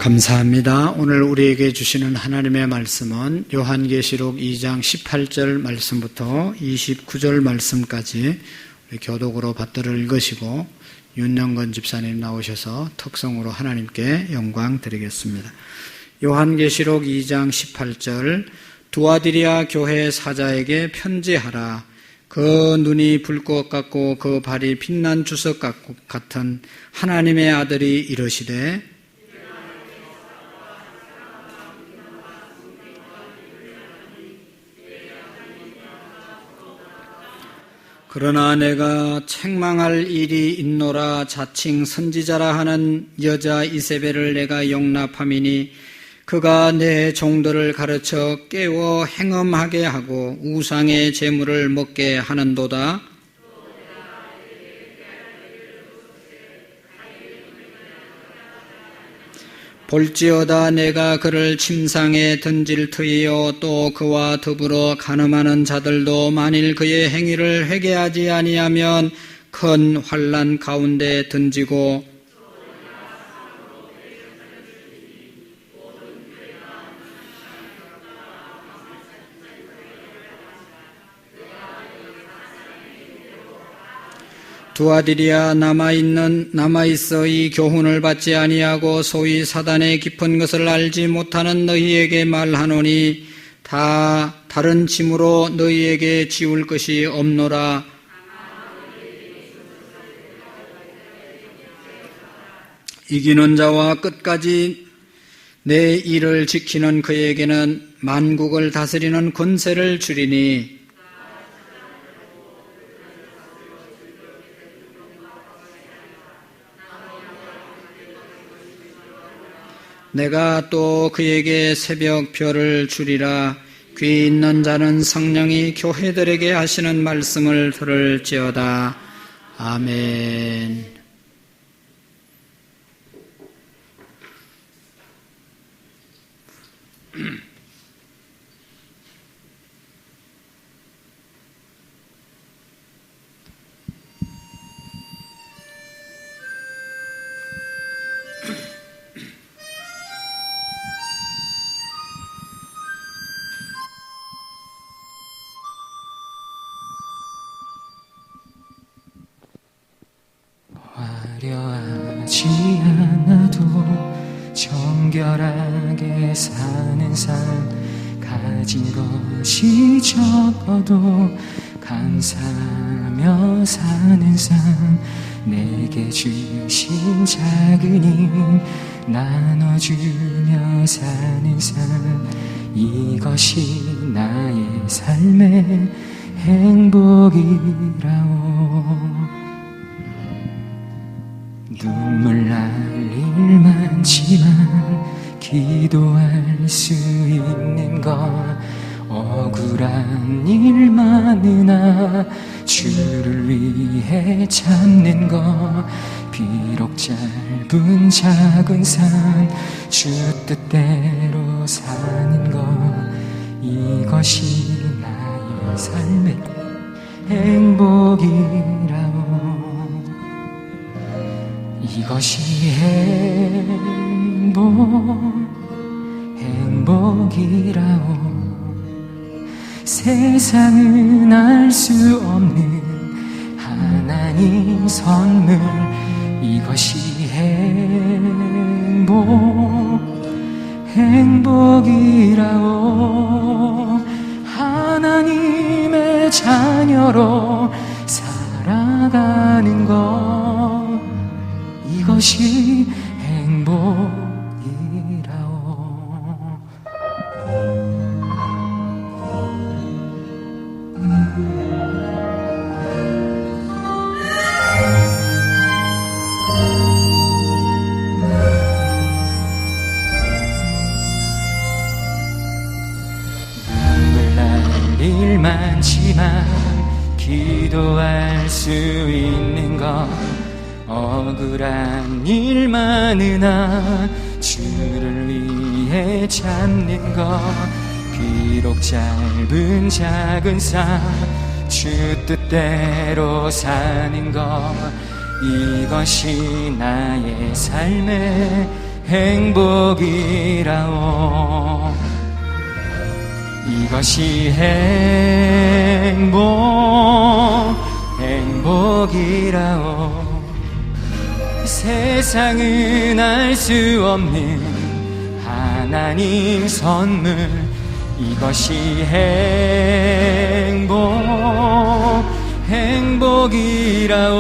감사합니다. 오늘 우리에게 주시는 하나님의 말씀은 요한계시록 2장 18절 말씀부터 29절 말씀까지 우리 교독으로 받들어 읽으시고 윤영건 집사님 나오셔서 특성으로 하나님께 영광 드리겠습니다. 요한계시록 2장 18절 두아디리아 교회 사자에게 편지하라. 그 눈이 불꽃 같고 그 발이 빛난 주석 같은 하나님의 아들이 이르시되 그러나 내가 책망할 일이 있노라. 자칭 선지자라 하는 여자 이세벨을 내가 용납함이니 그가 내 종들을 가르쳐 깨워 행음하게 하고 우상의 제물을 먹게 하는도다. 볼지어다 내가 그를 침상에 던질 터이요 또 그와 더불어 간음하는 자들도 만일 그의 행위를 회개하지 아니하면 큰 환난 가운데 던지고 두아디리아 남아있어 이 교훈을 받지 아니하고 소위 사단의 깊은 것을 알지 못하는 너희에게 말하노니 다른 짐으로 너희에게 지울 것이 없노라. 이기는 자와 끝까지 내 일을 지키는 그에게는 만국을 다스리는 권세를 주리니 내가 또 그에게 새벽 별을 주리라. 귀 있는 자는 성령이 교회들에게 하시는 말씀을 들을지어다. 아멘. 화려하지 않아도 정결하게 사는 삶, 가진 것이 적어도 감사하며 사는 삶, 내게 주신 작은 힘 나눠주며 사는 삶, 이것이 나의 삶의 행복이라오. 눈물 날 일 많지만 기도할 수 있는 것, 억울한 일 많으나 주를 위해 참는 것, 비록 짧은 작은 삶 주 뜻대로 사는 것, 이것이 나의 삶의 행복이라오. 이것이 행복이라오. 세상은 알 수 없는 하나님 선물, 이것이 행복이라오. 하나님의 자녀로 살아가는 것, 이것이 행복이라오. 눈물 날 일 많지만 기도할 수 있는 것, 억울한 일 많으나 주를 위해 참는 것, 비록 짧은 작은 삶 주 뜻대로 사는 것, 이것이 나의 삶의 행복이라오. 이것이 행복이라오. 세상은 알 수 없는 하나님 선물. 이것이 행복이라오.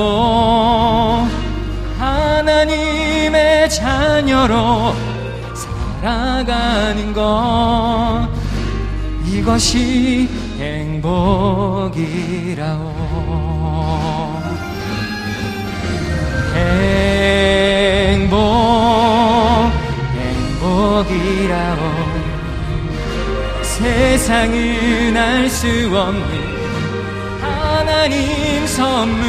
하나님의 자녀로 살아가는 것. 이것이 행복이라오. 행복이라오. 세상은 알 수 없는 하나님 선물.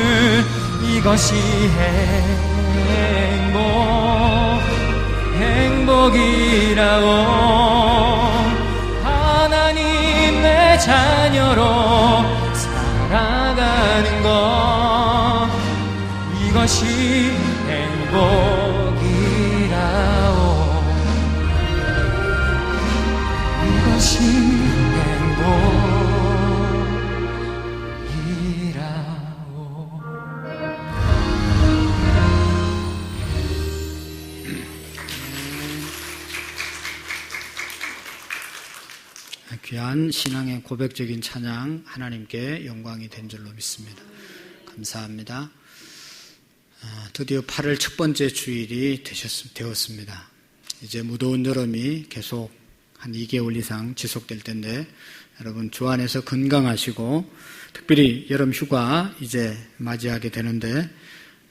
이것이 행복이라오. 하나님의 자녀로 살아가는 것. 이것이 행복이라오. 이것이 행복이라오. 귀한 신앙의 고백적인 찬양, 하나님께 영광이 된 줄로 믿습니다. 감사합니다. 드디어 8월 첫 번째 주일이 되었습니다. 이제 무더운 여름이 계속 한 2개월 이상 지속될 텐데, 여러분 주 안에서 건강하시고, 특별히 여름 휴가 이제 맞이하게 되는데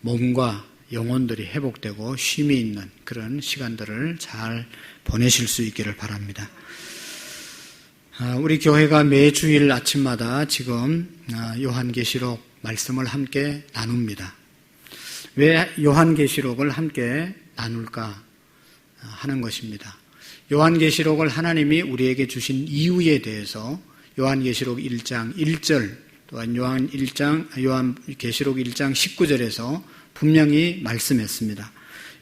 몸과 영혼들이 회복되고 쉼이 있는 그런 시간들을 잘 보내실 수 있기를 바랍니다. 우리 교회가 매주일 아침마다 지금 요한계시록 말씀을 함께 나눕니다. 왜 요한계시록을 함께 나눌까 하는 것입니다. 요한계시록을 하나님이 우리에게 주신 이유에 대해서 요한계시록 1장 1절 또한 요한계시록 1장 19절에서 분명히 말씀했습니다.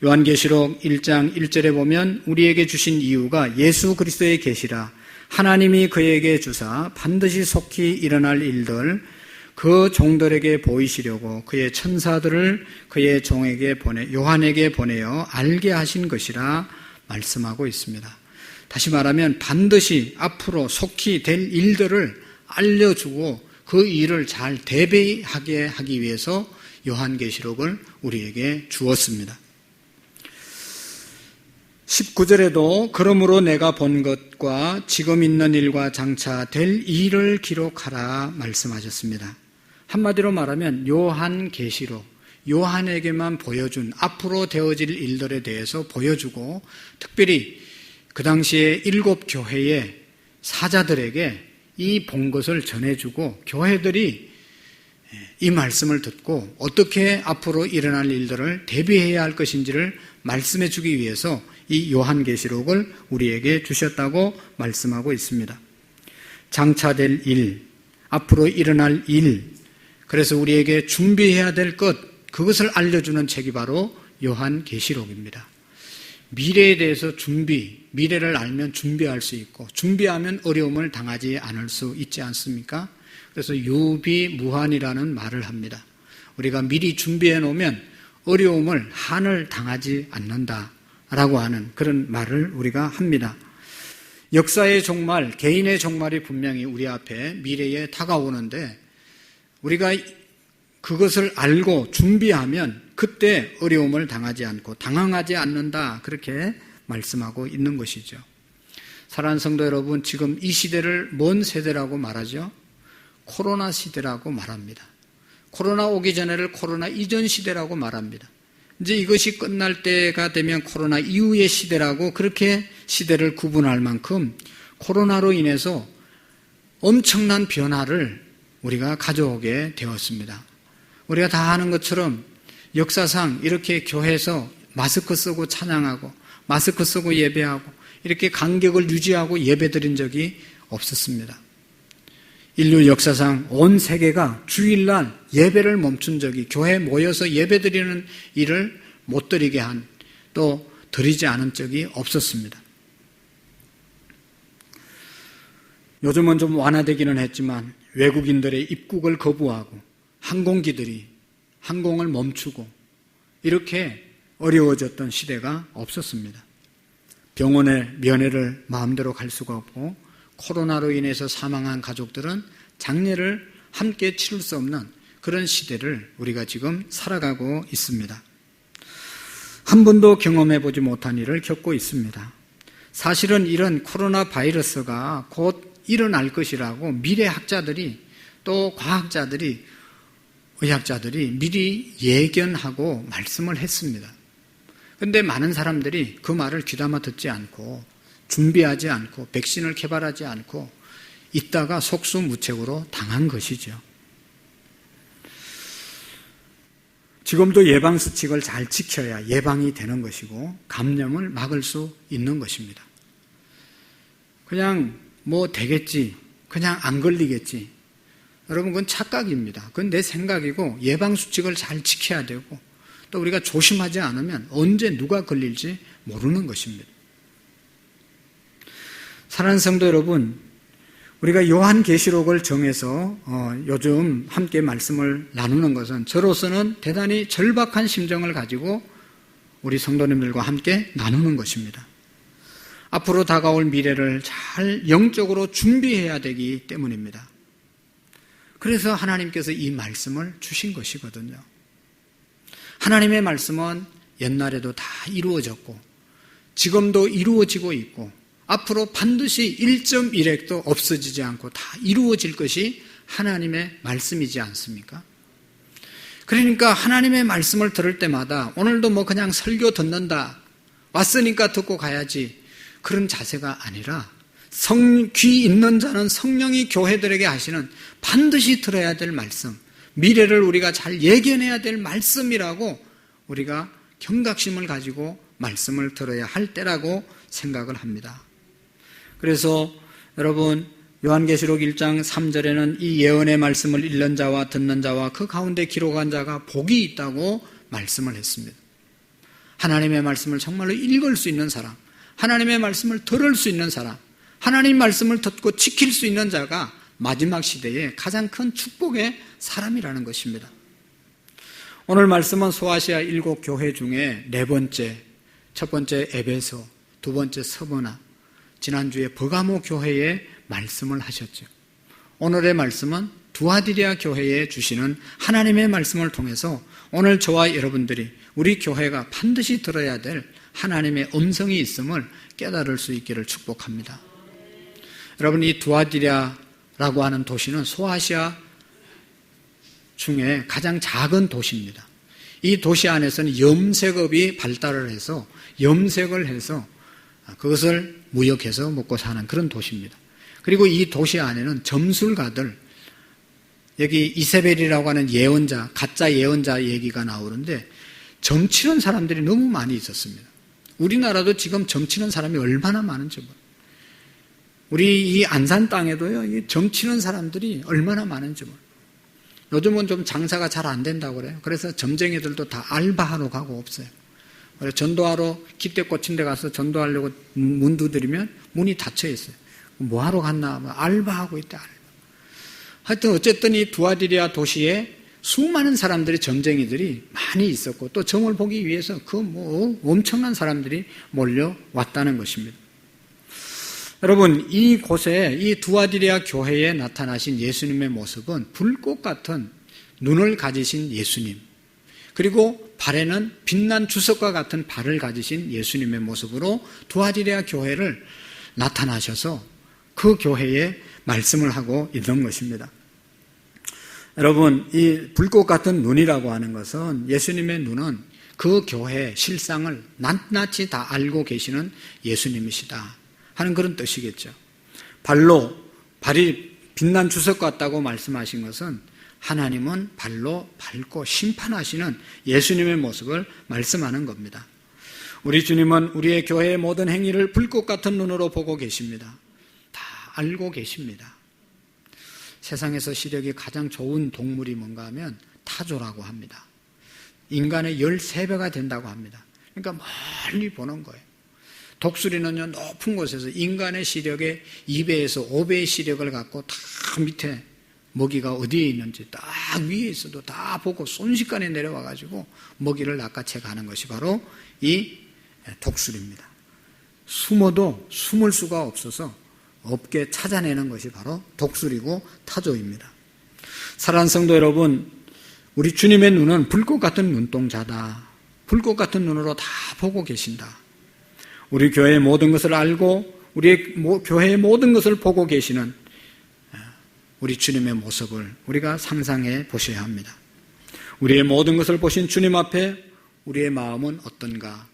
요한계시록 1장 1절에 보면 우리에게 주신 이유가 예수 그리스도의 계시라 하나님이 그에게 주사 반드시 속히 일어날 일들 그 종들에게 보이시려고 그의 천사들을 그의 종에게 요한에게 보내어 알게 하신 것이라 말씀하고 있습니다. 다시 말하면 반드시 앞으로 속히 될 일들을 알려주고 그 일을 잘 대비하게 하기 위해서 요한계시록을 우리에게 주었습니다. 19절에도 그러므로 내가 본 것과 지금 있는 일과 장차 될 일을 기록하라 말씀하셨습니다. 한마디로 말하면 요한계시록, 요한에게만 보여준 앞으로 되어질 일들에 대해서 보여주고 특별히 그 당시에 7 교회의 사자들에게 이 본 것을 전해주고 교회들이 이 말씀을 듣고 어떻게 앞으로 일어날 일들을 대비해야 할 것인지를 말씀해 주기 위해서 이 요한계시록을 우리에게 주셨다고 말씀하고 있습니다. 장차될 일, 앞으로 일어날 일, 그래서 우리에게 준비해야 될 것, 그것을 알려주는 책이 바로 요한계시록입니다. 미래에 대해서 미래를 알면 준비할 수 있고 준비하면 어려움을 당하지 않을 수 있지 않습니까? 그래서 유비무환이라는 말을 합니다. 우리가 미리 준비해 놓으면 어려움을 한을 당하지 않는다라고 하는 그런 말을 우리가 합니다. 역사의 종말, 개인의 종말이 분명히 우리 앞에 미래에 다가오는데 우리가 그것을 알고 준비하면 그때 어려움을 당하지 않고 당황하지 않는다, 그렇게 말씀하고 있는 것이죠. 사랑하는 성도 여러분, 지금 이 시대를 뭔 세대라고 말하죠? 코로나 시대라고 말합니다. 코로나 오기 전에를 코로나 이전 시대라고 말합니다. 이제 이것이 끝날 때가 되면 코로나 이후의 시대라고 그렇게 시대를 구분할 만큼 코로나로 인해서 엄청난 변화를 우리가 가져오게 되었습니다. 우리가 다 아는 것처럼 역사상 이렇게 교회에서 마스크 쓰고 찬양하고 마스크 쓰고 예배하고 이렇게 간격을 유지하고 예배드린 적이 없었습니다. 인류 역사상 온 세계가 주일날 예배를 멈춘 적이, 교회에 모여서 예배드리는 일을 못 드리게 한, 또 드리지 않은 적이 없었습니다. 요즘은 좀 완화되기는 했지만 외국인들의 입국을 거부하고 항공기들이 항공을 멈추고 이렇게 어려워졌던 시대가 없었습니다. 병원에 면회를 마음대로 갈 수가 없고 코로나로 인해서 사망한 가족들은 장례를 함께 치를 수 없는 그런 시대를 우리가 지금 살아가고 있습니다. 한 번도 경험해보지 못한 일을 겪고 있습니다. 사실은 이런 코로나 바이러스가 곧 일어날 것이라고 미래학자들이 또 과학자들이 의학자들이 미리 예견하고 말씀을 했습니다. 그런데 많은 사람들이 그 말을 귀담아 듣지 않고 준비하지 않고 백신을 개발하지 않고 있다가 속수무책으로 당한 것이죠. 지금도 예방수칙을 잘 지켜야 예방이 되는 것이고 감염을 막을 수 있는 것입니다. 그냥 뭐 되겠지, 그냥 안 걸리겠지. 여러분 그건 착각입니다. 그건 내 생각이고 예방수칙을 잘 지켜야 되고 또 우리가 조심하지 않으면 언제 누가 걸릴지 모르는 것입니다. 사랑하는 성도 여러분, 우리가 요한계시록을 정해서 요즘 함께 말씀을 나누는 것은 저로서는 대단히 절박한 심정을 가지고 우리 성도님들과 함께 나누는 것입니다. 앞으로 다가올 미래를 잘 영적으로 준비해야 되기 때문입니다. 그래서 하나님께서 이 말씀을 주신 것이거든요. 하나님의 말씀은 옛날에도 다 이루어졌고 지금도 이루어지고 있고 앞으로 반드시 1.1핵도 없어지지 않고 다 이루어질 것이 하나님의 말씀이지 않습니까? 그러니까 하나님의 말씀을 들을 때마다 오늘도 뭐 그냥 설교 듣는다, 왔으니까 듣고 가야지, 그런 자세가 아니라 귀 있는 자는 성령이 교회들에게 하시는 반드시 들어야 될 말씀, 미래를 우리가 잘 예견해야 될 말씀이라고 우리가 경각심을 가지고 말씀을 들어야 할 때라고 생각을 합니다. 그래서 여러분 요한계시록 1장 3절에는 이 예언의 말씀을 읽는 자와 듣는 자와 그 가운데 기록한 자가 복이 있다고 말씀을 했습니다. 하나님의 말씀을 정말로 읽을 수 있는 사람, 하나님의 말씀을 들을 수 있는 사람, 하나님 말씀을 듣고 지킬 수 있는 자가 마지막 시대에 가장 큰 축복의 사람이라는 것입니다. 오늘 말씀은 소아시아 7교회 중에 네 번째, 첫 번째 에베소, 두 번째 서머나, 지난주에 버가모 교회에 말씀을 하셨죠. 오늘의 말씀은 두아디리아 교회에 주시는 하나님의 말씀을 통해서 오늘 저와 여러분들이 우리 교회가 반드시 들어야 될 하나님의 음성이 있음을 깨달을 수 있기를 축복합니다. 여러분, 이 두아디리아라고 하는 도시는 소아시아 중에 가장 작은 도시입니다. 이 도시 안에서는 염색업이 발달을 해서 염색을 해서 그것을 무역해서 먹고 사는 그런 도시입니다. 그리고 이 도시 안에는 점술가들, 여기 이세벨이라고 하는 예언자, 가짜 예언자 얘기가 나오는데 점치는 사람들이 너무 많이 있었습니다. 우리나라도 지금 점치는 사람이 얼마나 많은지 몰라요. 우리 이 안산 땅에도요, 이 점치는 사람들이 얼마나 많은지 몰라요. 요즘은 좀 장사가 잘 안 된다고 그래요. 그래서 점쟁이들도 다 알바하러 가고 없어요. 그래서 전도하러 기대 꽂힌 데 가서 전도하려고 문 두드리면 문이 닫혀 있어요. 뭐 하러 갔나? 알바하고 있다, 알바. 하여튼 어쨌든 이 두아디리아 도시에 수많은 사람들이, 점쟁이들이 많이 있었고 또 점을 보기 위해서 엄청난 사람들이 몰려왔다는 것입니다. 여러분, 이곳에 이 두아디리아 교회에 나타나신 예수님의 모습은 불꽃 같은 눈을 가지신 예수님, 그리고 발에는 빛난 주석과 같은 발을 가지신 예수님의 모습으로 두아디리아 교회를 나타나셔서 그 교회에 말씀을 하고 있는 것입니다. 여러분, 이 불꽃 같은 눈이라고 하는 것은 예수님의 눈은 그 교회의 실상을 낱낱이 다 알고 계시는 예수님이시다 하는 그런 뜻이겠죠. 발이 빛난 주석 같다고 말씀하신 것은 하나님은 발로 밟고 심판하시는 예수님의 모습을 말씀하는 겁니다. 우리 주님은 우리의 교회의 모든 행위를 불꽃 같은 눈으로 보고 계십니다. 다 알고 계십니다. 세상에서 시력이 가장 좋은 동물이 뭔가 하면 타조라고 합니다. 인간의 13배가 된다고 합니다. 그러니까 멀리 보는 거예요. 독수리는요, 높은 곳에서 인간의 시력의 2배에서 5배의 시력을 갖고 다 밑에 먹이가 어디에 있는지 딱 위에 있어도 다 보고 순식간에 내려와가지고 먹이를 낚아채 가는 것이 바로 이 독수리입니다. 숨어도 숨을 수가 없어서 없게 찾아내는 것이 바로 독수리고 타조입니다. 사랑하는 성도 여러분, 우리 주님의 눈은 불꽃 같은 눈동자다. 불꽃 같은 눈으로 다 보고 계신다. 우리 교회의 모든 것을 알고 우리의 교회의 모든 것을 보고 계시는 우리 주님의 모습을 우리가 상상해 보셔야 합니다. 우리의 모든 것을 보신 주님 앞에 우리의 마음은 어떤가?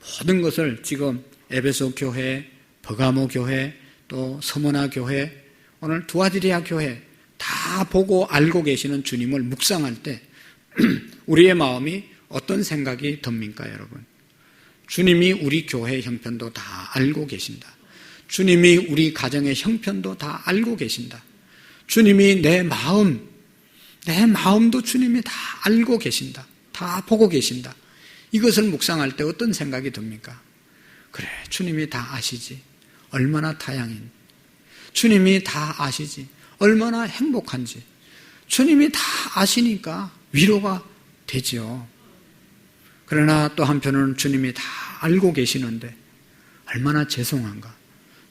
모든 것을 지금 에베소 교회, 버가모 교회, 또 서머나 교회, 오늘 두아디리아 교회 다 보고 알고 계시는 주님을 묵상할 때 우리의 마음이 어떤 생각이 듭니까, 여러분? 주님이 우리 교회의 형편도 다 알고 계신다. 주님이 우리 가정의 형편도 다 알고 계신다. 주님이 내 마음도 주님이 다 알고 계신다. 다 보고 계신다. 이것을 묵상할 때 어떤 생각이 듭니까? 그래, 주님이 다 아시지. 얼마나 다양한. 주님이 다 아시지. 얼마나 행복한지. 주님이 다 아시니까 위로가 되지요. 그러나 또 한편으로는 주님이 다 알고 계시는데 얼마나 죄송한가.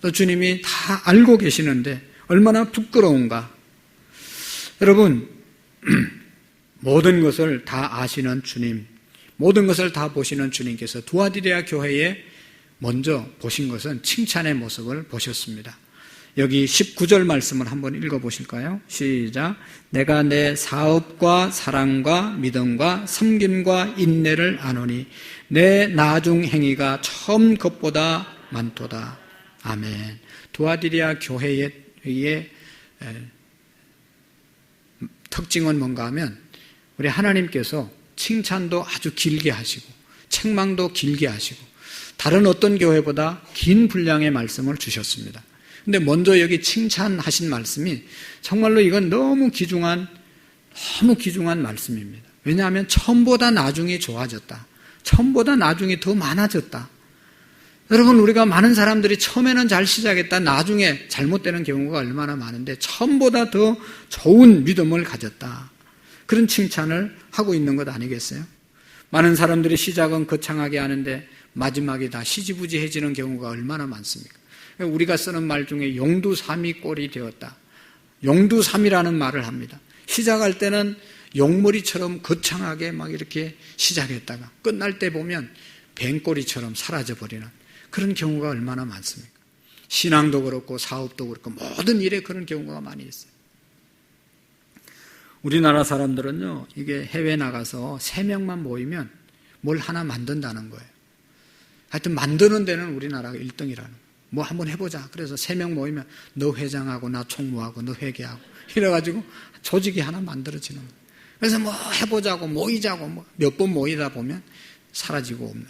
또 주님이 다 알고 계시는데 얼마나 부끄러운가. 여러분, 모든 것을 다 아시는 주님, 모든 것을 다 보시는 주님께서 두아디리아 교회에 먼저 보신 것은 칭찬의 모습을 보셨습니다. 여기 19절 말씀을 한번 읽어보실까요? 시작. 내가 내 사업과 사랑과 믿음과 섬김과 인내를 아노니 내 나중 행위가 처음 것보다 많도다. 아멘. 두아디리아 교회의 특징은 뭔가 하면 우리 하나님께서 칭찬도 아주 길게 하시고 책망도 길게 하시고 다른 어떤 교회보다 긴 분량의 말씀을 주셨습니다. 근데 먼저 여기 칭찬하신 말씀이 정말로 이건 너무 귀중한 말씀입니다. 왜냐하면 처음보다 나중이 좋아졌다. 처음보다 나중이 더 많아졌다. 여러분, 우리가 많은 사람들이 처음에는 잘 시작했다. 나중에 잘못되는 경우가 얼마나 많은데 처음보다 더 좋은 믿음을 가졌다. 그런 칭찬을 하고 있는 것 아니겠어요? 많은 사람들이 시작은 거창하게 하는데 마지막에 다 시지부지해지는 경우가 얼마나 많습니까? 우리가 쓰는 말 중에 용두삼이 꼴이 되었다. 용두삼이라는 말을 합니다. 시작할 때는 용머리처럼 거창하게 막 이렇게 시작했다가 끝날 때 보면 뱀꼬리처럼 사라져버리는 그런 경우가 얼마나 많습니까? 신앙도 그렇고 사업도 그렇고 모든 일에 그런 경우가 많이 있어요. 우리나라 사람들은요, 이게 해외 나가서 3명만 모이면 뭘 하나 만든다는 거예요. 하여튼 만드는 데는 우리나라가 1등이라는 거예요. 뭐 한번 해보자. 그래서 3명 모이면 너 회장하고 나 총무하고 너 회계하고 이래가지고 조직이 하나 만들어지는 거예요. 그래서 뭐 해보자고 모이자고 뭐 몇 번 모이다 보면 사라지고 없는.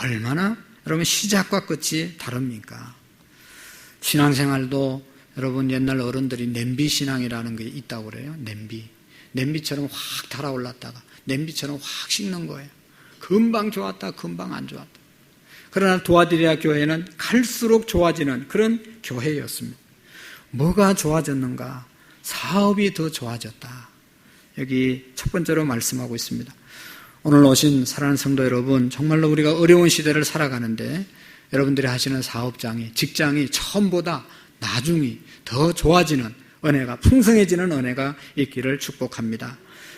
얼마나 여러분 시작과 끝이 다릅니까? 신앙생활도 여러분 옛날 어른들이 냄비신앙이라는 게 있다고 그래요. 냄비처럼 확 달아올랐다가 냄비처럼 확 식는 거예요. 금방 좋았다 금방 안 좋았다. 그러나 두아디리아 교회는 갈수록 좋아지는 그런 교회였습니다. 뭐가 좋아졌는가? 사업이 더 좋아졌다. 여기 첫 번째로 말씀하고 있습니다. 오늘 오신 사랑하는 성도 여러분, 정말로 우리가 어려운 시대를 살아가는데 여러분들이 하시는 사업장이, 직장이 처음보다 나중이 더 좋아지는 은혜가, 풍성해지는 은혜가 있기를 축복합니다.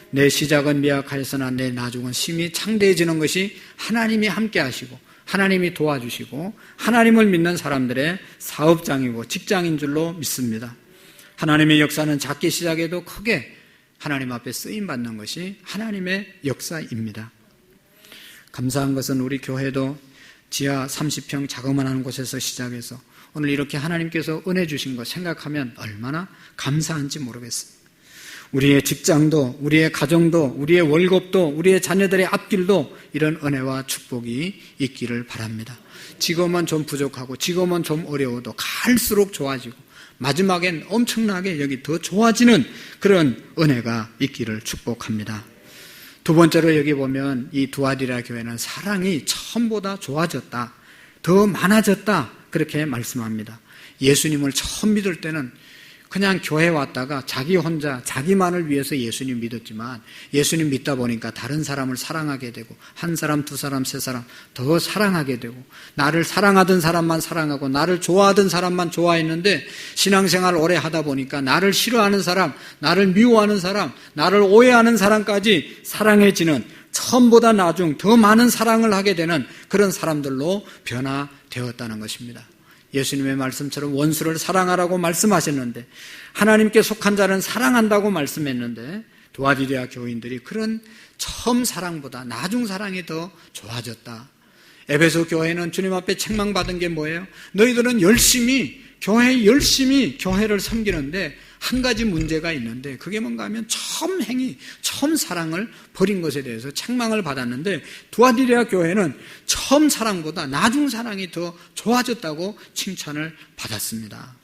내 시작은 미약하였으나 내 나중은 심히 창대해지는 것이 하나님이 함께 하시고 하나님이 도와주시고 하나님을 믿는 사람들의 사업장이고 직장인 줄로 믿습니다. 하나님의 역사는 작게 시작해도 크게 하나님 앞에 쓰임받는 것이 하나님의 역사입니다. 감사한 것은 우리 교회도 지하 30평 자그마한 곳에서 시작해서 오늘 이렇게 하나님께서 은혜 주신 것 생각하면 얼마나 감사한지 모르겠습니다. 우리의 직장도, 우리의 가정도, 우리의 월급도, 우리의 자녀들의 앞길도 이런 은혜와 축복이 있기를 바랍니다. 지금은 좀 부족하고 지금은 좀 어려워도 갈수록 좋아지고 마지막엔 엄청나게 여기 더 좋아지는 그런 은혜가 있기를 축복합니다. 두 번째로 여기 보면 이 두아디라 교회는 사랑이 처음보다 좋아졌다, 더 많아졌다, 그렇게 말씀합니다. 예수님을 처음 믿을 때는 그냥 교회 왔다가 자기 혼자 자기만을 위해서 예수님 믿었지만 예수님 믿다 보니까 다른 사람을 사랑하게 되고 한 사람, 두 사람, 세 사람 더 사랑하게 되고 나를 사랑하던 사람만 사랑하고 나를 좋아하던 사람만 좋아했는데 신앙생활 오래 하다 보니까 나를 싫어하는 사람, 나를 미워하는 사람, 나를 오해하는 사람까지 사랑해지는, 처음보다 나중 더 많은 사랑을 하게 되는 그런 사람들로 변화되었다는 것입니다. 예수님의 말씀처럼 원수를 사랑하라고 말씀하셨는데 하나님께 속한 자는 사랑한다고 말씀했는데 두아디라 교인들이 그런 처음 사랑보다 나중 사랑이 더 좋아졌다. 에베소 교회는 주님 앞에 책망받은 게 뭐예요? 너희들은 열심히 교회를 섬기는데 한 가지 문제가 있는데 그게 뭔가 하면 처음 사랑을 버린 것에 대해서 책망을 받았는데 두아디라 교회는 처음 사랑보다 나중 사랑이 더 좋아졌다고 칭찬을 받았습니다.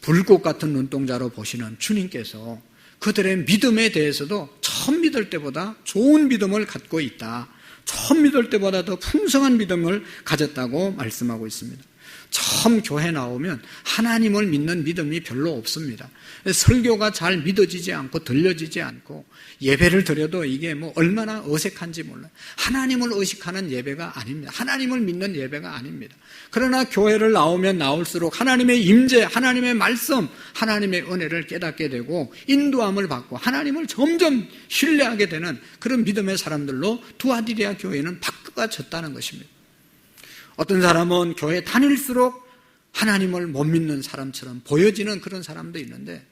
불꽃 같은 눈동자로 보시는 주님께서 그들의 믿음에 대해서도 처음 믿을 때보다 좋은 믿음을 갖고 있다, 처음 믿을 때보다 더 풍성한 믿음을 가졌다고 말씀하고 있습니다. 처음 교회 나오면 하나님을 믿는 믿음이 별로 없습니다. 설교가 잘 믿어지지 않고 들려지지 않고 예배를 드려도 이게 얼마나 어색한지 몰라요. 하나님을 의식하는 예배가 아닙니다. 하나님을 믿는 예배가 아닙니다. 그러나 교회를 나오면 나올수록 하나님의 임재, 하나님의 말씀, 하나님의 은혜를 깨닫게 되고 인도함을 받고 하나님을 점점 신뢰하게 되는 그런 믿음의 사람들로 두아디라 교회는 바꿔졌다는 것입니다. 어떤 사람은 교회 다닐수록 하나님을 못 믿는 사람처럼 보여지는 그런 사람도 있는데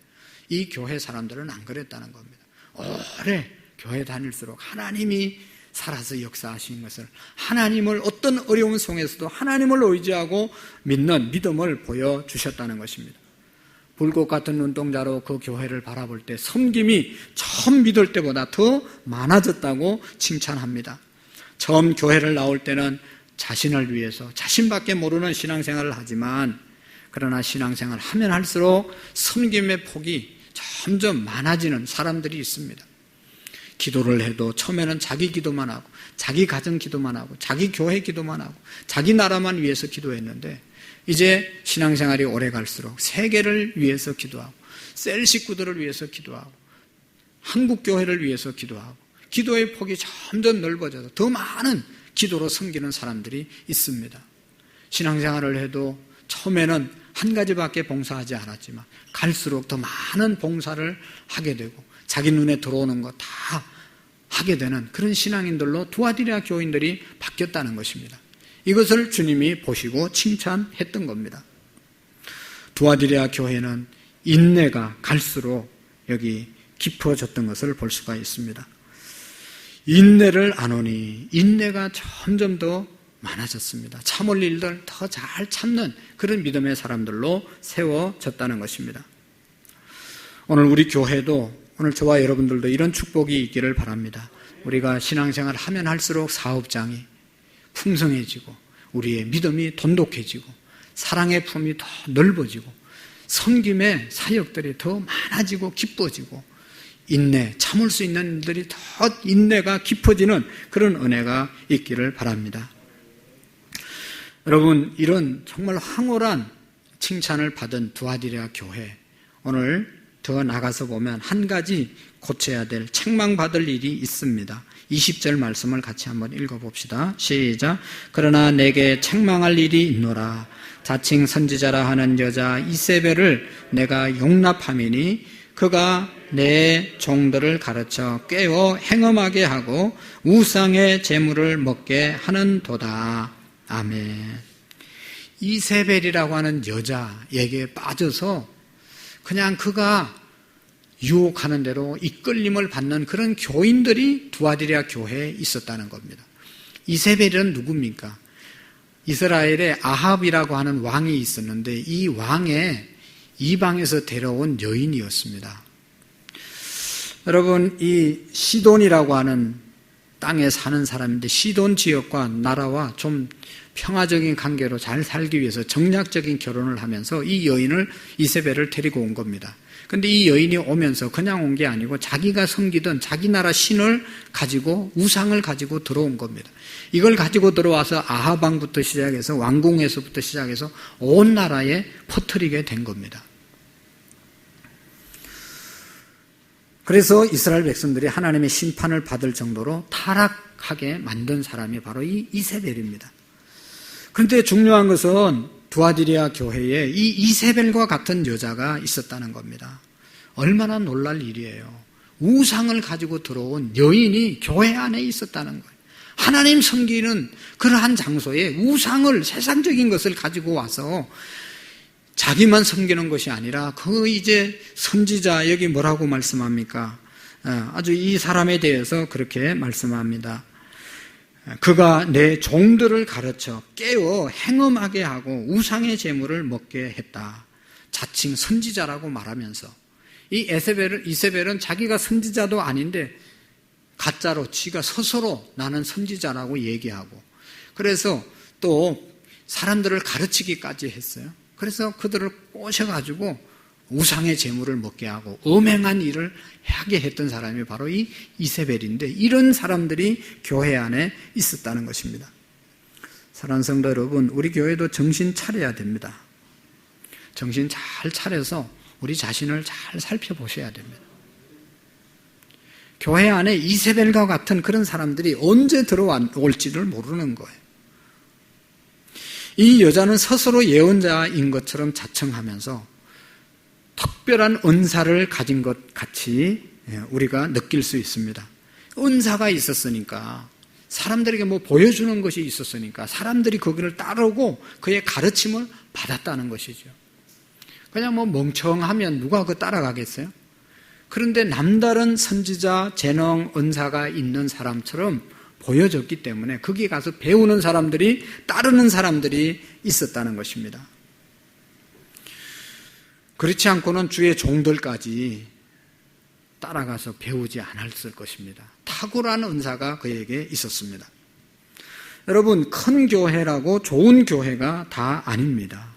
이 교회 사람들은 안 그랬다는 겁니다. 오래 교회 다닐수록 하나님이 살아서 역사하신 것을, 하나님을 어떤 어려운 속에서도 하나님을 의지하고 믿는 믿음을 보여주셨다는 것입니다. 불꽃 같은 눈동자로 그 교회를 바라볼 때 섬김이 처음 믿을 때보다 더 많아졌다고 칭찬합니다. 처음 교회를 나올 때는 자신을 위해서 자신밖에 모르는 신앙생활을 하지만 그러나 신앙생활을 하면 할수록 섬김의 폭이 점점 많아지는 사람들이 있습니다. 기도를 해도 처음에는 자기 기도만 하고 자기 가정 기도만 하고 자기 교회 기도만 하고 자기 나라만 위해서 기도했는데 이제 신앙생활이 오래 갈수록 세계를 위해서 기도하고 셀 식구들을 위해서 기도하고 한국 교회를 위해서 기도하고 기도의 폭이 점점 넓어져서 더 많은 기도로 섬기는 사람들이 있습니다. 신앙생활을 해도 처음에는 한 가지밖에 봉사하지 않았지만 갈수록 더 많은 봉사를 하게 되고 자기 눈에 들어오는 거 다 하게 되는 그런 신앙인들로 두아디라 교인들이 바뀌었다는 것입니다. 이것을 주님이 보시고 칭찬했던 겁니다. 두아디라 교회는 인내가 갈수록 여기 깊어졌던 것을 볼 수가 있습니다. 인내를 안 오니 인내가 점점 더 많아졌습니다. 참을 일들 더 잘 참는 그런 믿음의 사람들로 세워졌다는 것입니다. 오늘 우리 교회도 오늘 저와 여러분들도 이런 축복이 있기를 바랍니다. 우리가 신앙생활을 하면 할수록 사업장이 풍성해지고 우리의 믿음이 돈독해지고 사랑의 품이 더 넓어지고 섬김의 사역들이 더 많아지고 기뻐지고 인내, 참을 수 있는 일들이 더 인내가 깊어지는 그런 은혜가 있기를 바랍니다. 여러분, 이런 정말 황홀한 칭찬을 받은 두아디라 교회, 오늘 더 나가서 보면 한 가지 고쳐야 될, 책망받을 일이 있습니다. 20절 말씀을 같이 한번 읽어봅시다. 시작. 그러나 내게 책망할 일이 있노라. 자칭 선지자라 하는 여자 이세벨을 내가 용납함이니 그가 내 종들을 가르쳐 깨어 행음하게 하고 우상의 재물을 먹게 하는도다. 아멘. 이세벨이라고 하는 여자에게 빠져서 그냥 그가 유혹하는 대로 이끌림을 받는 그런 교인들이 두아디라 교회에 있었다는 겁니다. 이세벨은 누굽니까? 이스라엘에 아합이라고 하는 왕이 있었는데 이 왕의 이방에서 데려온 여인이었습니다. 여러분, 이 시돈이라고 하는 땅에 사는 사람인데 시돈 지역과 나라와 좀 평화적인 관계로 잘 살기 위해서 정략적인 결혼을 하면서 이 여인을 이세벨을 데리고 온 겁니다. 근데 이 여인이 오면서 그냥 온 게 아니고 자기가 섬기던 자기 나라 신을 가지고 우상을 가지고 들어온 겁니다. 이걸 가지고 들어와서 아하방부터 시작해서 왕궁에서부터 시작해서 온 나라에 퍼뜨리게 된 겁니다. 그래서 이스라엘 백성들이 하나님의 심판을 받을 정도로 타락하게 만든 사람이 바로 이 이세벨입니다. 그런데 중요한 것은 두아디리아 교회에 이 이세벨과 같은 여자가 있었다는 겁니다. 얼마나 놀랄 일이에요. 우상을 가지고 들어온 여인이 교회 안에 있었다는 거예요. 하나님 섬기는 그러한 장소에 우상을, 세상적인 것을 가지고 와서 자기만 섬기는 것이 아니라 그 이제 선지자, 여기 뭐라고 말씀합니까? 아주 이 사람에 대해서 그렇게 말씀합니다. 그가 내 종들을 가르쳐 깨워 행음하게 하고 우상의 제물을 먹게 했다. 자칭 선지자라고 말하면서 이 이세벨은 자기가 선지자도 아닌데 가짜로 지가 스스로 나는 선지자라고 얘기하고, 그래서 또 사람들을 가르치기까지 했어요. 그래서 그들을 꼬셔가지고 우상의 제물을 먹게 하고 음행한 일을 하게 했던 사람이 바로 이 이세벨인데, 이런 사람들이 교회 안에 있었다는 것입니다. 사랑하는 성도 여러분, 우리 교회도 정신 차려야 됩니다. 정신 잘 차려서 우리 자신을 잘 살펴보셔야 됩니다. 교회 안에 이세벨과 같은 그런 사람들이 언제 들어올지를 모르는 거예요. 이 여자는 스스로 예언자인 것처럼 자청하면서 특별한 은사를 가진 것 같이 우리가 느낄 수 있습니다. 은사가 있었으니까, 사람들에게 뭐 보여주는 것이 있었으니까 사람들이 거기를 따르고 그의 가르침을 받았다는 것이죠. 그냥 뭐 멍청하면 누가 그거 따라가겠어요? 그런데 남다른 선지자, 재능, 은사가 있는 사람처럼 보여졌기 때문에 거기 가서 배우는 사람들이, 따르는 사람들이 있었다는 것입니다. 그렇지 않고는 주의 종들까지 따라가서 배우지 않았을 것입니다. 탁월한 은사가 그에게 있었습니다. 여러분, 큰 교회라고 좋은 교회가 다 아닙니다.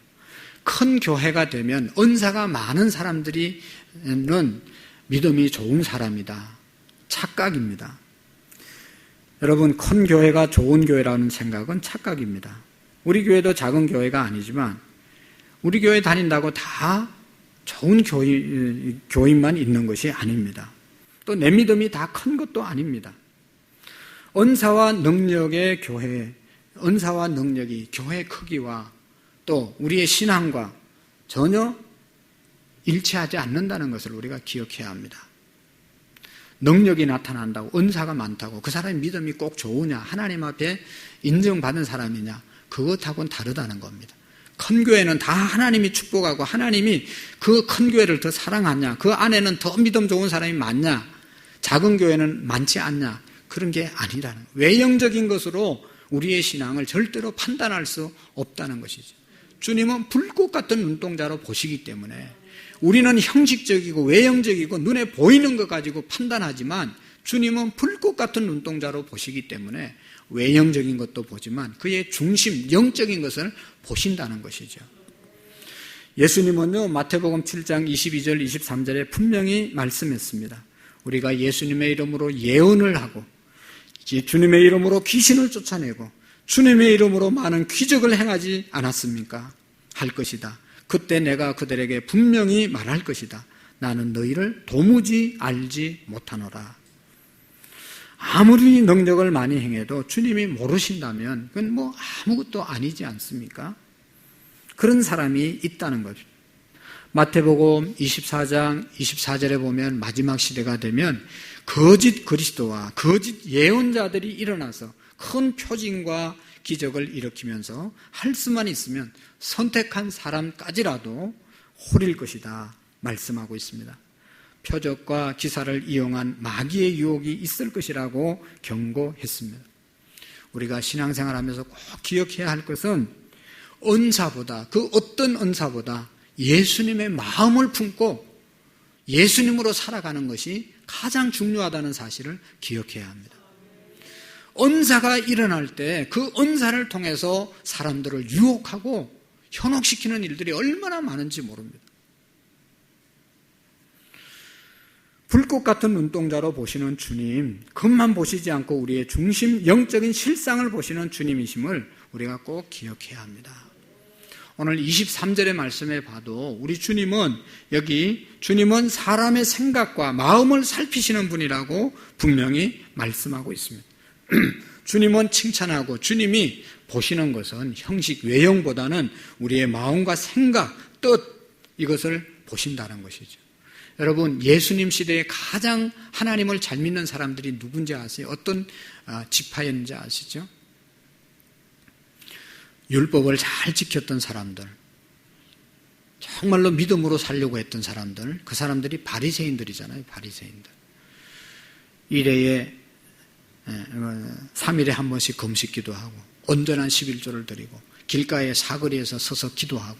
큰 교회가 되면 은사가 많은 사람들이는 믿음이 좋은 사람이다. 착각입니다. 여러분, 큰 교회가 좋은 교회라는 생각은 착각입니다. 우리 교회도 작은 교회가 아니지만 우리 교회 다닌다고 다 좋은 교인만 있는 것이 아닙니다. 또 내 믿음이 다 큰 것도 아닙니다. 은사와 능력의 교회, 은사와 능력이 교회 크기와 또 우리의 신앙과 전혀 일치하지 않는다는 것을 우리가 기억해야 합니다. 능력이 나타난다고, 은사가 많다고 그 사람의 믿음이 꼭 좋으냐, 하나님 앞에 인정받은 사람이냐, 그것하고는 다르다는 겁니다. 큰 교회는 다 하나님이 축복하고 하나님이 그 큰 교회를 더 사랑하냐, 그 안에는 더 믿음 좋은 사람이 많냐, 작은 교회는 많지 않냐, 그런 게 아니라는 거예요. 외형적인 것으로 우리의 신앙을 절대로 판단할 수 없다는 것이죠. 주님은 불꽃 같은 눈동자로 보시기 때문에 우리는 형식적이고 외형적이고 눈에 보이는 것 가지고 판단하지만 주님은 불꽃 같은 눈동자로 보시기 때문에 외형적인 것도 보지만 그의 중심, 영적인 것을 보신다는 것이죠. 예수님은요, 마태복음 7장 22절 23절에 분명히 말씀했습니다. 우리가 예수님의 이름으로 예언을 하고 주님의 이름으로 귀신을 쫓아내고 주님의 이름으로 많은 기적을 행하지 않았습니까? 할 것이다. 그때 내가 그들에게 분명히 말할 것이다. 나는 너희를 도무지 알지 못하노라. 아무리 능력을 많이 행해도 주님이 모르신다면 그건 뭐 아무것도 아니지 않습니까? 그런 사람이 있다는 거죠. 마태복음 24장 24절에 보면 마지막 시대가 되면 거짓 그리스도와 거짓 예언자들이 일어나서 큰 표징과 기적을 일으키면서 할 수만 있으면 선택한 사람까지라도 홀릴 것이다 말씀하고 있습니다. 표적과 기사를 이용한 마귀의 유혹이 있을 것이라고 경고했습니다. 우리가 신앙생활하면서 꼭 기억해야 할 것은 은사보다, 그 어떤 은사보다 예수님의 마음을 품고 예수님으로 살아가는 것이 가장 중요하다는 사실을 기억해야 합니다. 은사가 일어날 때 그 은사를 통해서 사람들을 유혹하고 현혹시키는 일들이 얼마나 많은지 모릅니다. 불꽃 같은 눈동자로 보시는 주님, 겉만 보시지 않고 우리의 중심, 영적인 실상을 보시는 주님이심을 우리가 꼭 기억해야 합니다. 오늘 23절의 말씀에 봐도 우리 주님은 주님은 사람의 생각과 마음을 살피시는 분이라고 분명히 말씀하고 있습니다. 주님은 칭찬하고 주님이 보시는 것은 형식, 외형보다는 우리의 마음과 생각, 뜻, 이것을 보신다는 것이죠. 여러분, 예수님 시대에 가장 하나님을 잘 믿는 사람들이 누군지 아세요? 어떤 지파였는지 아시죠? 율법을 잘 지켰던 사람들, 정말로 믿음으로 살려고 했던 사람들, 그 사람들이 바리새인들이잖아요. 바리새인들. 3일에 한 번씩 금식기도 하고 온전한 11조를 드리고 길가의 사거리에서 서서 기도하고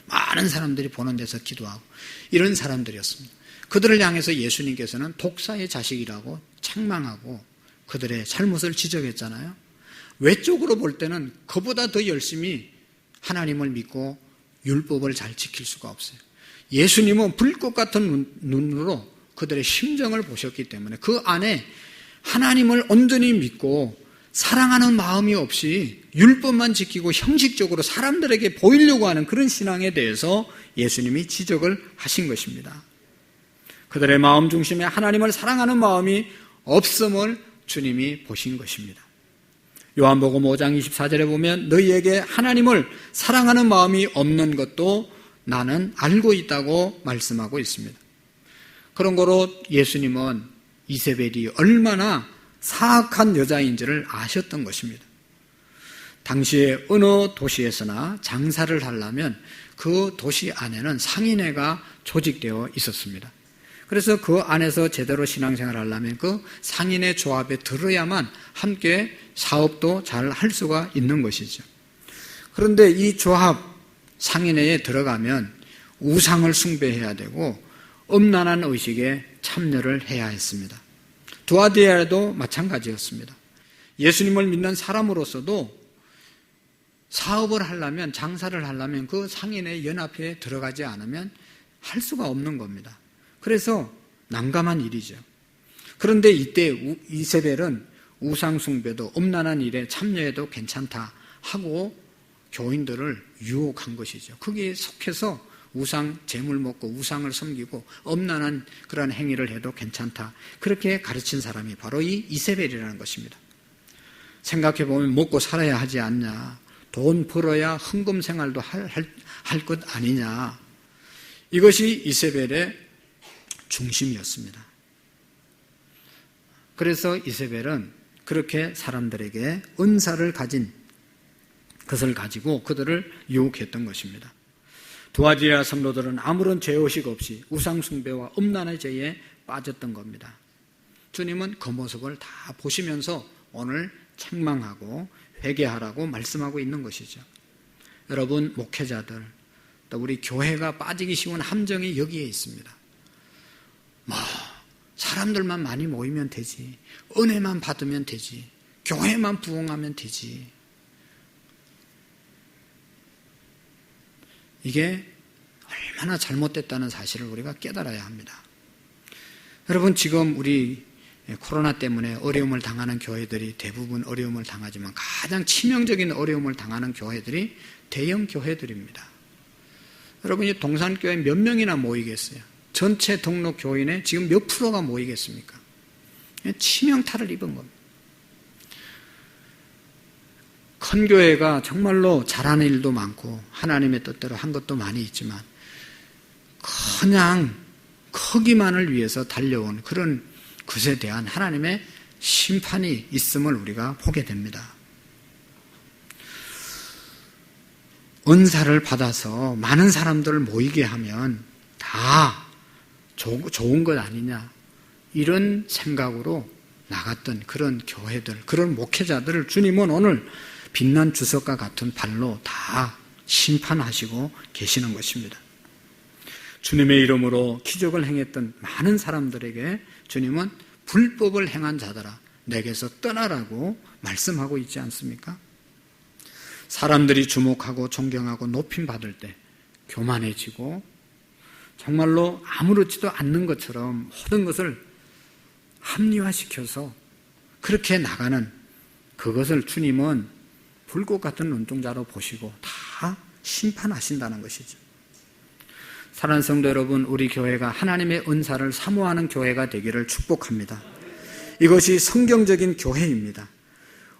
많은 사람들이 보는 데서 기도하고 이런 사람들이었습니다. 그들을 향해서 예수님께서는 독사의 자식이라고 책망하고 그들의 잘못을 지적했잖아요. 외적으로 볼 때는 그보다 더 열심히 하나님을 믿고 율법을 잘 지킬 수가 없어요. 예수님은 불꽃 같은 눈으로 그들의 심정을 보셨기 때문에 그 안에 하나님을 온전히 믿고 사랑하는 마음이 없이 율법만 지키고 형식적으로 사람들에게 보이려고 하는 그런 신앙에 대해서 예수님이 지적을 하신 것입니다. 그들의 마음 중심에 하나님을 사랑하는 마음이 없음을 주님이 보신 것입니다. 요한복음 5장 24절에 보면 너희에게 하나님을 사랑하는 마음이 없는 것도 나는 알고 있다고 말씀하고 있습니다. 그런 거로 예수님은 이세벨이 얼마나 사악한 여자인지를 아셨던 것입니다. 당시에 어느 도시에서나 장사를 하려면 그 도시 안에는 상인회가 조직되어 있었습니다. 그래서 그 안에서 제대로 신앙생활을 하려면 그 상인회 조합에 들어야만 함께 사업도 잘 할 수가 있는 것이죠. 그런데 이 조합 상인회에 들어가면 우상을 숭배해야 되고 음란한 의식에 참여를 해야 했습니다. 두아디아에도 마찬가지였습니다. 예수님을 믿는 사람으로서도 사업을 하려면, 장사를 하려면 그 상인의 연합회에 들어가지 않으면 할 수가 없는 겁니다. 그래서 난감한 일이죠. 그런데 이때 이세벨은 우상숭배도 음란한 일에 참여해도 괜찮다 하고 교인들을 유혹한 것이죠. 거기에 속해서 우상 재물 먹고 우상을 섬기고 음란한 그런 행위를 해도 괜찮다. 그렇게 가르친 사람이 바로 이 이세벨이라는 것입니다. 생각해보면 먹고 살아야 하지 않냐. 돈 벌어야 헌금 생활도 할 것 아니냐. 이것이 이세벨의 중심이었습니다. 그래서 이세벨은 그렇게 사람들에게 은사를 가진 것을 가지고 그들을 유혹했던 것입니다. 두아디아 성도들은 아무런 죄의식 없이 우상숭배와 음란의 죄에 빠졌던 겁니다. 주님은 그 모습을 다 보시면서 오늘 책망하고 회개하라고 말씀하고 있는 것이죠. 여러분, 목회자들, 또 우리 교회가 빠지기 쉬운 함정이 여기에 있습니다. 사람들만 많이 모이면 되지, 은혜만 받으면 되지, 교회만 부흥하면 되지. 이게 얼마나 잘못됐다는 사실을 우리가 깨달아야 합니다. 여러분, 지금 우리 코로나 때문에 어려움을 당하는 교회들이 대부분 어려움을 당하지만 가장 치명적인 어려움을 당하는 교회들이 대형 교회들입니다. 여러분이 동산교회 몇 명이나 모이겠어요? 전체 등록 교인의 지금 몇 프로가 모이겠습니까? 치명타를 입은 겁니다. 큰 교회가 정말로 잘하는 일도 많고 하나님의 뜻대로 한 것도 많이 있지만 그냥 크기만을 위해서 달려온 그런 것에 대한 하나님의 심판이 있음을 우리가 보게 됩니다. 은사를 받아서 많은 사람들을 모이게 하면 다 좋은 것 아니냐, 이런 생각으로 나갔던 그런 교회들, 그런 목회자들을 주님은 오늘 빛난 주석과 같은 발로 다 심판하시고 계시는 것입니다. 주님의 이름으로 기적을 행했던 많은 사람들에게 주님은 불법을 행한 자들아 내게서 떠나라고 말씀하고 있지 않습니까? 사람들이 주목하고 존경하고 높임 받을 때 교만해지고 정말로 아무렇지도 않는 것처럼 모든 것을 합리화시켜서 그렇게 나가는 그것을 주님은 불꽃 같은 눈동자로 보시고 다 심판하신다는 것이죠. 사랑하는 성도 여러분, 우리 교회가 하나님의 은사를 사모하는 교회가 되기를 축복합니다. 이것이 성경적인 교회입니다.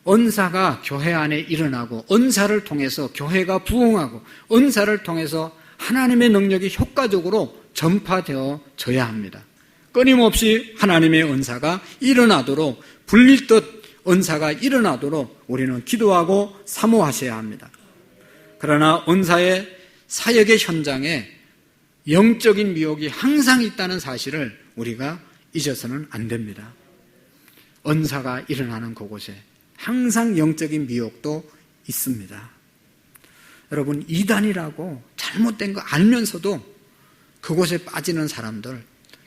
은사가 교회 안에 일어나고 은사를 통해서 교회가 부흥하고 은사를 통해서 하나님의 능력이 효과적으로 전파되어져야 합니다. 끊임없이 하나님의 은사가 일어나도록 불릴듯 은사가 일어나도록 우리는 기도하고 사모하셔야 합니다. 그러나 은사의 사역의 현장에 영적인 미혹이 항상 있다는 사실을 우리가 잊어서는 안 됩니다. 은사가 일어나는 그곳에 항상 영적인 미혹도 있습니다. 여러분, 이단이라고 잘못된 거 알면서도 그곳에 빠지는 사람들,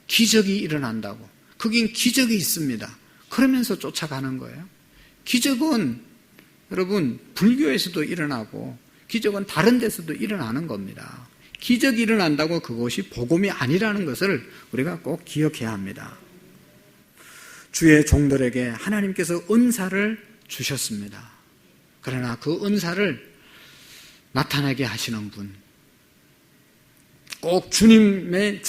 기적이 일어난다고, 거긴 기적이 있습니다. 그러면서 쫓아가는 거예요. 기적은 여러분 불교에서도 일어나고 기적은 다른 데서도 일어나는 겁니다. 기적이 일어난다고 그것이 복음이 아니라는 것을 우리가 꼭 기억해야 합니다. 주의 종들에게 하나님께서 은사를 주셨습니다. 그러나 그 은사를 나타나게 하시는 분, 꼭 주님이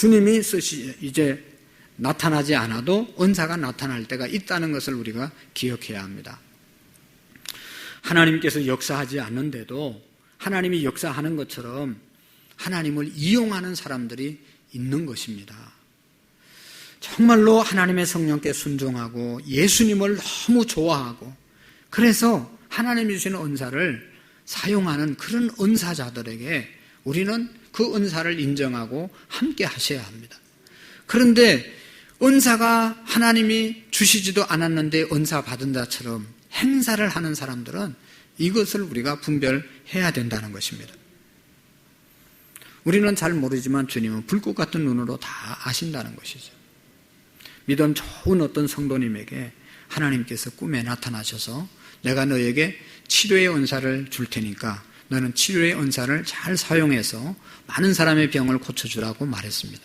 이제 나타나지 않아도 은사가 나타날 때가 있다는 것을 우리가 기억해야 합니다. 하나님께서 역사하지 않는데도 하나님이 역사하는 것처럼 하나님을 이용하는 사람들이 있는 것입니다. 정말로 하나님의 성령께 순종하고 예수님을 너무 좋아하고 그래서 하나님이 주시는 은사를 사용하는 그런 은사자들에게 우리는 그 은사를 인정하고 함께 하셔야 합니다. 그런데 은사가 하나님이 주시지도 않았는데 은사 받은 자처럼 행사를 하는 사람들은 이것을 우리가 분별해야 된다는 것입니다. 우리는 잘 모르지만 주님은 불꽃 같은 눈으로 다 아신다는 것이죠. 믿음 좋은 어떤 성도님에게 하나님께서 꿈에 나타나셔서 내가 너에게 치료의 은사를 줄 테니까 너는 치료의 은사를 잘 사용해서 많은 사람의 병을 고쳐주라고 말했습니다.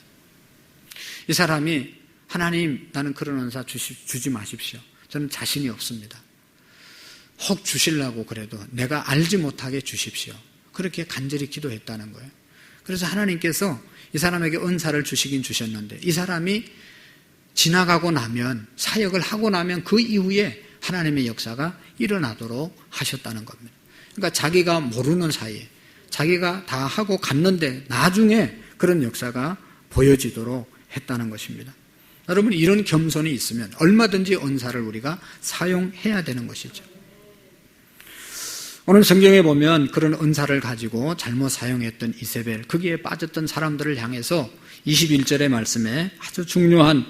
이 사람이 하나님, 나는 그런 은사 주지 마십시오. 저는 자신이 없습니다. 혹 주시려고 그래도 내가 알지 못하게 주십시오. 그렇게 간절히 기도했다는 거예요. 그래서 하나님께서 이 사람에게 은사를 주시긴 주셨는데 이 사람이 지나가고 나면, 사역을 하고 나면 그 이후에 하나님의 역사가 일어나도록 하셨다는 겁니다. 그러니까 자기가 모르는 사이에 자기가 다 하고 갔는데 나중에 그런 역사가 보여지도록 했다는 것입니다. 여러분, 이런 겸손이 있으면 얼마든지 은사를 우리가 사용해야 되는 것이죠. 오늘 성경에 보면 그런 은사를 가지고 잘못 사용했던 이세벨, 거기에 빠졌던 사람들을 향해서 21절의 말씀에 아주 중요한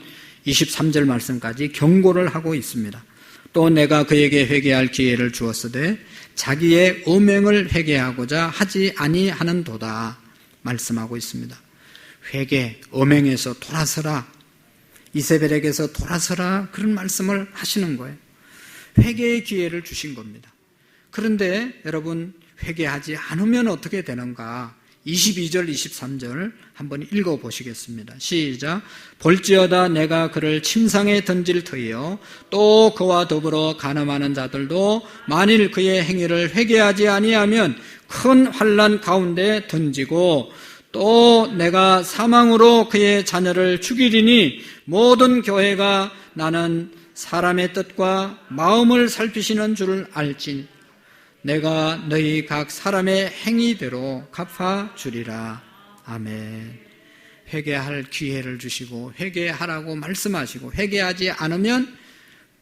23절 말씀까지 경고를 하고 있습니다. 또 내가 그에게 회개할 기회를 주었으되 자기의 음행을 회개하고자 하지 아니하는도다 말씀하고 있습니다. 회개, 음행에서 돌아서라, 이세벨에게서 돌아서라, 그런 말씀을 하시는 거예요. 회개의 기회를 주신 겁니다. 그런데 여러분, 회개하지 않으면 어떻게 되는가? 22절, 23절 한번 읽어보시겠습니다. 시작. 볼지어다 내가 그를 침상에 던질 터이요 또 그와 더불어 간음하는 자들도 만일 그의 행위를 회개하지 아니하면 큰 환난 가운데 던지고 또 내가 사망으로 그의 자녀를 죽이리니 모든 교회가 나는 사람의 뜻과 마음을 살피시는 줄 알지 내가 너희 각 사람의 행위대로 갚아주리라. 아멘. 회개할 기회를 주시고 회개하라고 말씀하시고 회개하지 않으면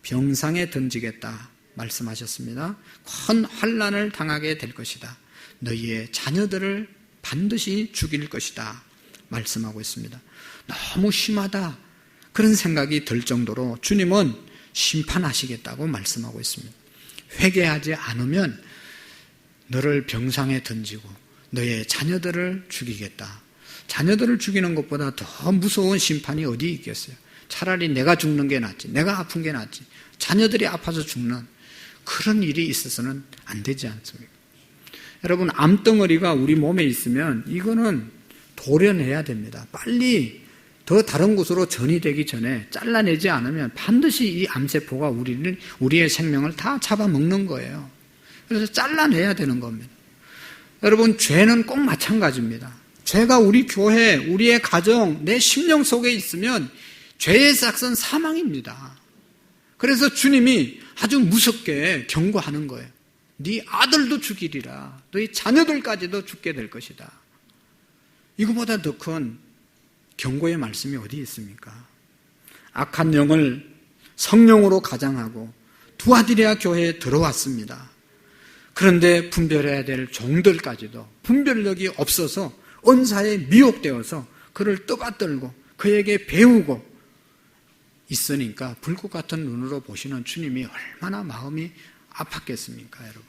병상에 던지겠다 말씀하셨습니다. 큰 환난을 당하게 될 것이다. 너희의 자녀들을 반드시 죽일 것이다 말씀하고 있습니다. 너무 심하다 그런 생각이 들 정도로 주님은 심판하시겠다고 말씀하고 있습니다. 회개하지 않으면 너를 병상에 던지고 너의 자녀들을 죽이겠다. 자녀들을 죽이는 것보다 더 무서운 심판이 어디 있겠어요? 차라리 내가 죽는 게 낫지, 내가 아픈 게 낫지, 자녀들이 아파서 죽는 그런 일이 있어서는 안 되지 않습니까? 여러분, 암덩어리가 우리 몸에 있으면 이거는 도려내야 됩니다. 빨리 더 다른 곳으로 전이되기 전에 잘라내지 않으면 반드시 이 암세포가 우리의 생명을 다 잡아먹는 거예요. 그래서 잘라내야 되는 겁니다. 여러분, 죄는 꼭 마찬가지입니다. 죄가 우리 교회, 우리의 가정, 내 심령 속에 있으면 죄의 싹은 사망입니다. 그래서 주님이 아주 무섭게 경고하는 거예요. 네 아들도 죽이리라. 너희 자녀들까지도 죽게 될 것이다. 이거보다 더 큰 경고의 말씀이 어디 있습니까? 악한 영을 성령으로 가장하고 두아디리아 교회에 들어왔습니다. 그런데 분별해야 될 종들까지도 분별력이 없어서 은사에 미혹되어서 그를 떠받들고 그에게 배우고 있으니까 불꽃 같은 눈으로 보시는 주님이 얼마나 마음이 아팠겠습니까, 여러분?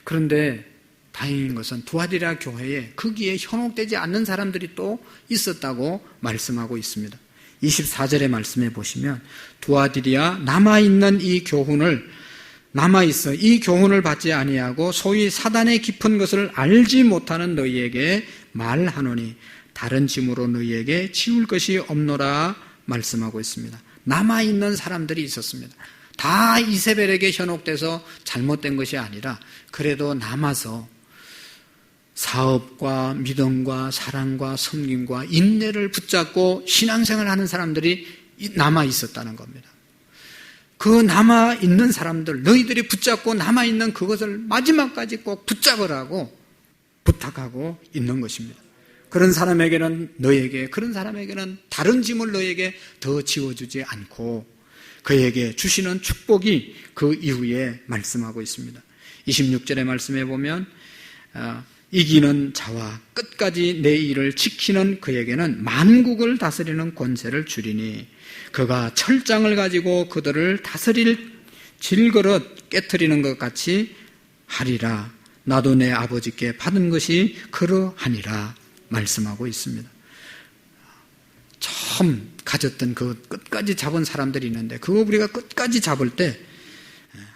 그런데 다행인 것은 두아디리아 교회에 거기에 현혹되지 않는 사람들이 또 있었다고 말씀하고 있습니다. 24절의 말씀에 보시면 두아디리아 남아있는 이 교훈을 남아있어 이 교훈을 받지 아니하고 소위 사단의 깊은 것을 알지 못하는 너희에게 말하노니 다른 짐으로 너희에게 지울 것이 없노라 말씀하고 있습니다. 남아있는 사람들이 있었습니다. 다 이세벨에게 현혹돼서 잘못된 것이 아니라 그래도 남아서 사업과 믿음과 사랑과 섬김과 인내를 붙잡고 신앙생활을 하는 사람들이 남아있었다는 겁니다. 그 남아있는 사람들, 너희들이 붙잡고 남아있는 그것을 마지막까지 꼭 붙잡으라고 부탁하고 있는 것입니다. 그런 사람에게는 그런 사람에게는 다른 짐을 너에게 더 지워주지 않고 그에게 주시는 축복이 그 이후에 말씀하고 있습니다. 26절의 말씀에 보면 이기는 자와 끝까지 내 일을 지키는 그에게는 만국을 다스리는 권세를 주리니 그가 철장을 가지고 그들을 다스릴 질그릇 깨트리는 것 같이 하리라. 나도 내 아버지께 받은 것이 그러하니라 말씀하고 있습니다. 처음 가졌던 그 끝까지 잡은 사람들이 있는데 그거 우리가 끝까지 잡을 때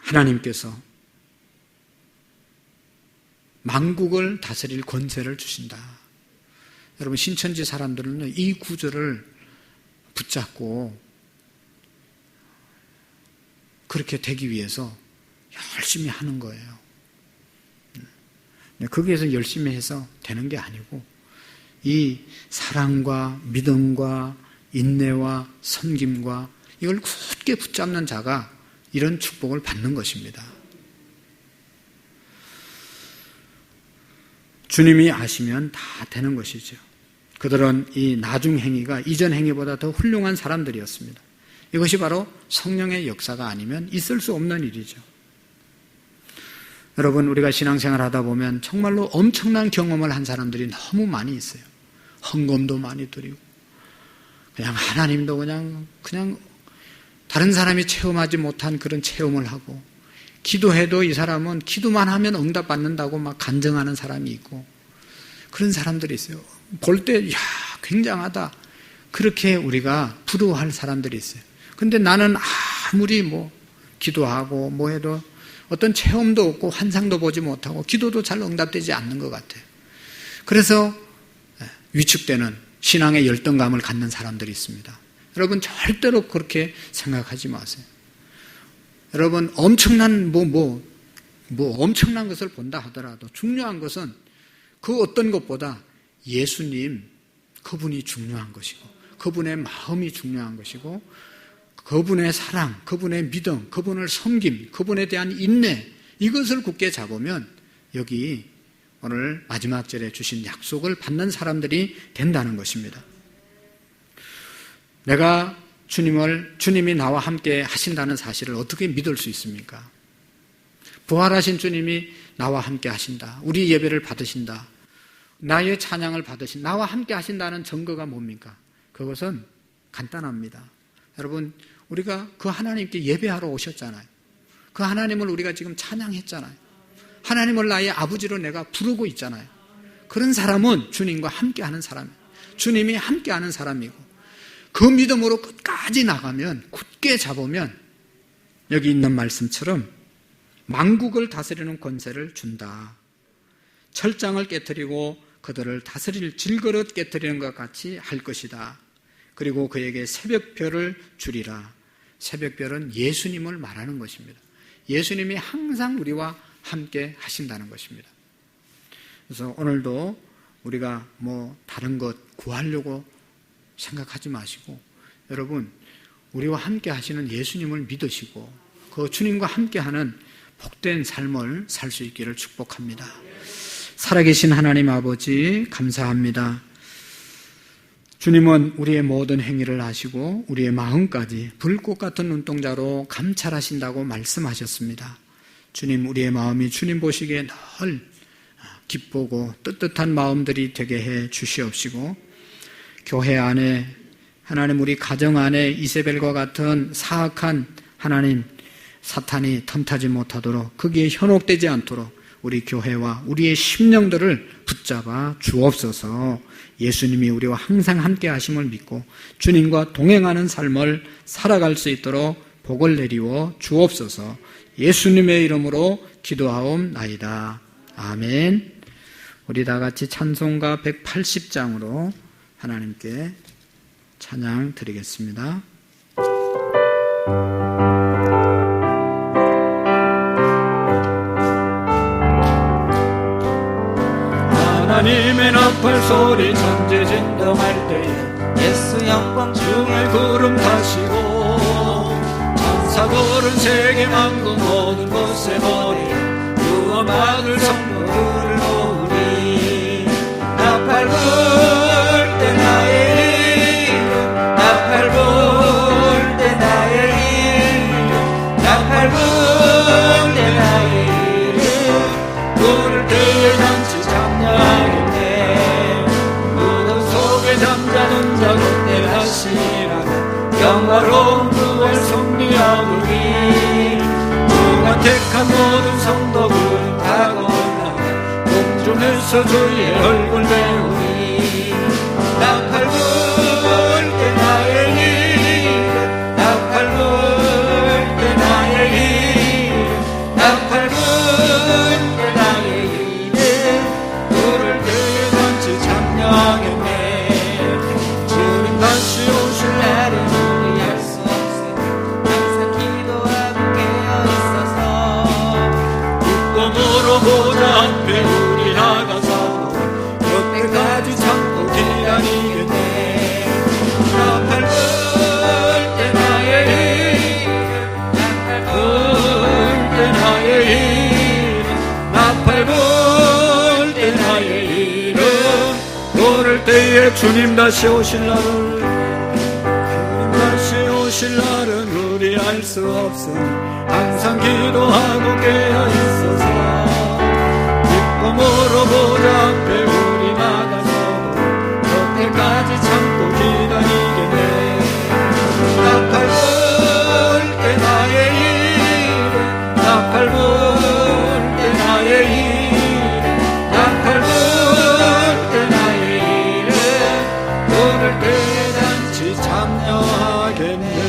하나님께서 만국을 다스릴 권세를 주신다. 여러분, 신천지 사람들은 이 구절을 붙잡고 그렇게 되기 위해서 열심히 하는 거예요. 거기에서 열심히 해서 되는 게 아니고 이 사랑과 믿음과 인내와 섬김과 이걸 굳게 붙잡는 자가 이런 축복을 받는 것입니다. 주님이 아시면 다 되는 것이죠. 그들은 이 나중 행위가 이전 행위보다 더 훌륭한 사람들이었습니다. 이것이 바로 성령의 역사가 아니면 있을 수 없는 일이죠. 여러분, 우리가 신앙생활 하다 보면 정말로 엄청난 경험을 한 사람들이 너무 많이 있어요. 헌금도 많이 드리고 그냥 하나님도 그냥 다른 사람이 체험하지 못한 그런 체험을 하고 기도해도 이 사람은 기도만 하면 응답받는다고 막 간증하는 사람이 있고 그런 사람들이 있어요. 볼 때 굉장하다 그렇게 우리가 부러워할 사람들이 있어요. 근데 나는 아무리 기도하고 해도 어떤 체험도 없고 환상도 보지 못하고 기도도 잘 응답되지 않는 것 같아요. 그래서 위축되는 신앙의 열등감을 갖는 사람들이 있습니다. 여러분, 절대로 그렇게 생각하지 마세요. 여러분, 엄청난 엄청난 것을 본다 하더라도 중요한 것은 그 어떤 것보다 예수님, 그분이 중요한 것이고 그분의 마음이 중요한 것이고 그분의 사랑, 그분의 믿음, 그분을 섬김, 그분에 대한 인내, 이것을 굳게 잡으면 여기 오늘 마지막 절에 주신 약속을 받는 사람들이 된다는 것입니다. 내가 주님이 나와 함께 하신다는 사실을 어떻게 믿을 수 있습니까? 부활하신 주님이 나와 함께 하신다. 우리 예배를 받으신다. 나의 찬양을 나와 함께 하신다는 증거가 뭡니까? 그것은 간단합니다. 여러분, 우리가 그 하나님께 예배하러 오셨잖아요. 그 하나님을 우리가 지금 찬양했잖아요. 하나님을 나의 아버지로 내가 부르고 있잖아요. 그런 사람은 주님과 함께 하는 사람이에요. 주님이 함께 하는 사람이고 그 믿음으로 끝까지 나가면, 굳게 잡으면 여기 있는 말씀처럼 만국을 다스리는 권세를 준다. 철장을 깨트리고 그들을 다스릴 질그릇 깨뜨리는 것 같이 할 것이다. 그리고 그에게 새벽별을 주리라. 새벽별은 예수님을 말하는 것입니다. 예수님이 항상 우리와 함께 하신다는 것입니다. 그래서 오늘도 우리가 다른 것 구하려고 생각하지 마시고, 여러분 우리와 함께 하시는 예수님을 믿으시고 그 주님과 함께하는 복된 삶을 살 수 있기를 축복합니다. 살아계신 하나님 아버지 감사합니다. 주님은 우리의 모든 행위를 아시고 우리의 마음까지 불꽃 같은 눈동자로 감찰하신다고 말씀하셨습니다. 주님, 우리의 마음이 주님 보시기에 늘 기쁘고 뜨뜻한 마음들이 되게 해 주시옵시고, 교회 안에 하나님, 우리 가정 안에 이세벨과 같은 사악한 하나님 사탄이 틈타지 못하도록, 거기에 현혹되지 않도록 우리 교회와 우리의 심령들을 붙잡아 주옵소서. 예수님이 우리와 항상 함께 하심을 믿고 주님과 동행하는 삶을 살아갈 수 있도록 복을 내리워 주옵소서. 예수님의 이름으로 기도하옵나이다. 아멘. 우리 다 같이 찬송가 180장으로 하나님께 찬양 드리겠습니다. 하나님의 나팔 소리 천지진동할 때에 예수 영광 중에 구름 타시고 천사들은 세계 만국 모든 곳에 머리 누워 막을 성도들을 모으리. 나팔 불 때 나의 이름, 나팔 불 때 나의 이름, 나팔 불 때 나의 이름, 부를 때에 잔치 참여하겠네. 무덤 속에 잠자는 자 그때 다시라는 영화로운 부활 승리하오니, 누가 택한 모든 성도들은 다 건너가 공중에서 주의 얼굴 배우니. 나팔 불 때 나의 이름, 나팔 불 때 나의 이름, 나팔 불 때 나의 이름, 부를 때에 잔치 참여하겠네. 주님 다시 오실 날은 우리 알 수 없으니 항상 기도하고 깨어 있어서 꿈으로 보자 앞에 우리 나가서 그때까지 참고 기다리겠네. 나팔 불 때 나의 이름, 나팔 불 때 나의 이름, 나팔 불 때 나의 이름, 부를 때에 주님 다시 오실 날을, 주님 다시 오실 날은 우리 알 수 없으니 항상 기도하고 깨어 있어서 기쁨으로 보좌 앞에 우리 나가서 그때까지 참고 기다리겠네. 나팔 불 때 나의 이름, 나팔 불 때 나의 이름, 나팔 불 때 나의 이름, 부를 때에 잔치 참여하겠네.